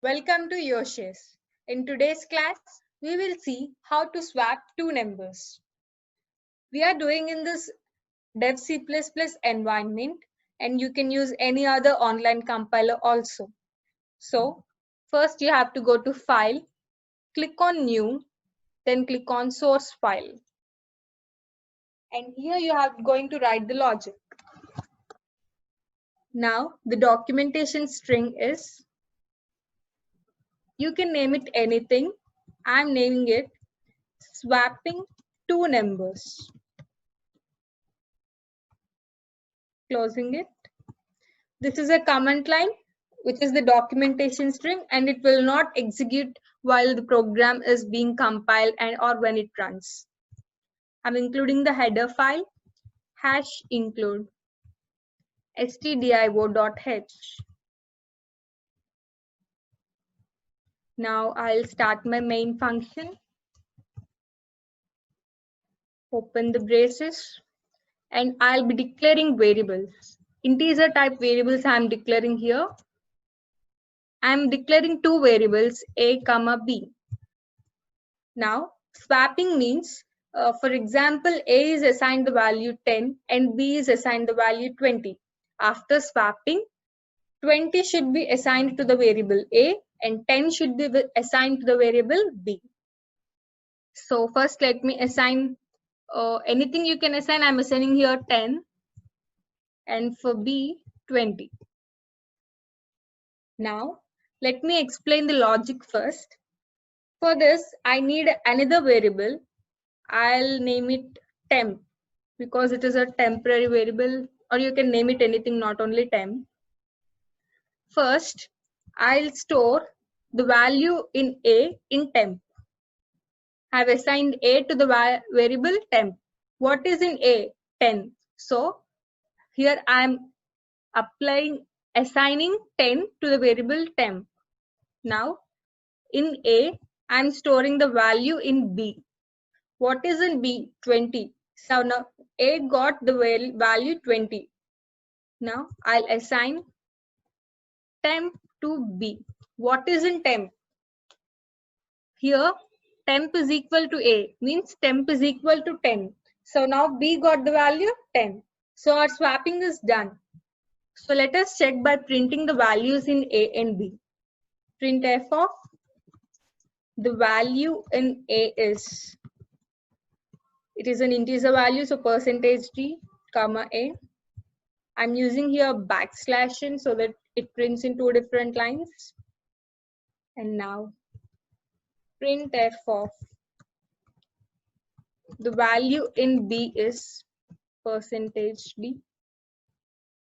Welcome to Yoshes. In today's class, we will see how to swap two numbers. We are doing in this Dev C++ environment, and you can use any other online compiler also. So, first you have to go to File, click on New, then click on Source File. And here you are going to write the logic. Now, the documentation string is, you can name it anything. I'm naming it swapping two numbers. Closing it. This is a command line, which is the documentation string, and it will not execute while the program is being compiled and or when it runs. I'm including the header file, #include stdio.h. Now I'll start my main function. Open the braces, and I'll be declaring variables. Integer type variables I'm declaring here. I'm declaring two variables, a, b. Now, swapping means, for example, a is assigned the value 10 and b is assigned the value 20. After swapping, 20 should be assigned to the variable a and 10 should be assigned to the variable b. So first let me assign anything you can assign. I'm assigning here 10 and for b 20. Now let me explain the logic first. For this, I need another variable. I'll name it temp because it is a temporary variable, or you can name it anything, not only temp. First, I'll store the value in a in temp. I've assigned a to the variable temp. What is in a? 10. So here I'm assigning 10 to the variable temp. Now in a, I'm storing the value in b. What is in b? 20. So now a got the value 20. Now I'll assign temp to b. What is in temp? Here temp is equal to a, means temp is equal to 10. So now b got the value 10. So our swapping is done. So let us check by printing the values in a and b. Printf of the value in a is, it is an integer value, so %d, comma a. I'm using here \n so that it prints in two different lines. And now printf of the value in b is %d,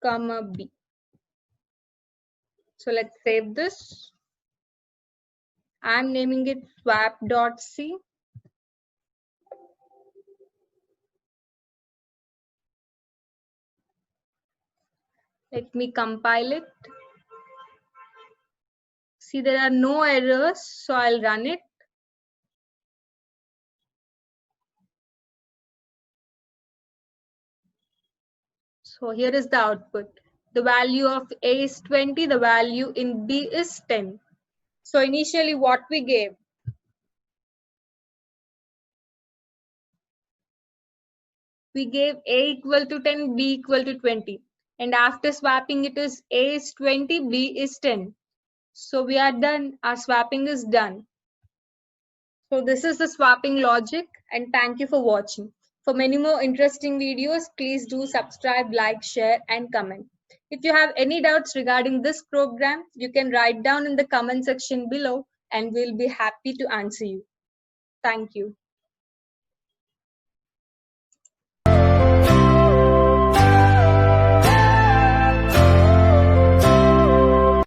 comma b. So let's save this. I'm naming it swap.c. Let me compile it. See, there are no errors, so I'll run it. So here is the output. The value of a is 20, the value in b is 10. So initially what we gave? We gave a equal to 10, b equal to 20. And after swapping, it is a is 20, b is 10. So we are done. Our swapping is done. So this is the swapping logic, and thank you for watching. For many more interesting videos, please do subscribe, like, share, and comment. If you have any doubts regarding this program, you can write down in the comment section below and we'll be happy to answer you. Thank you.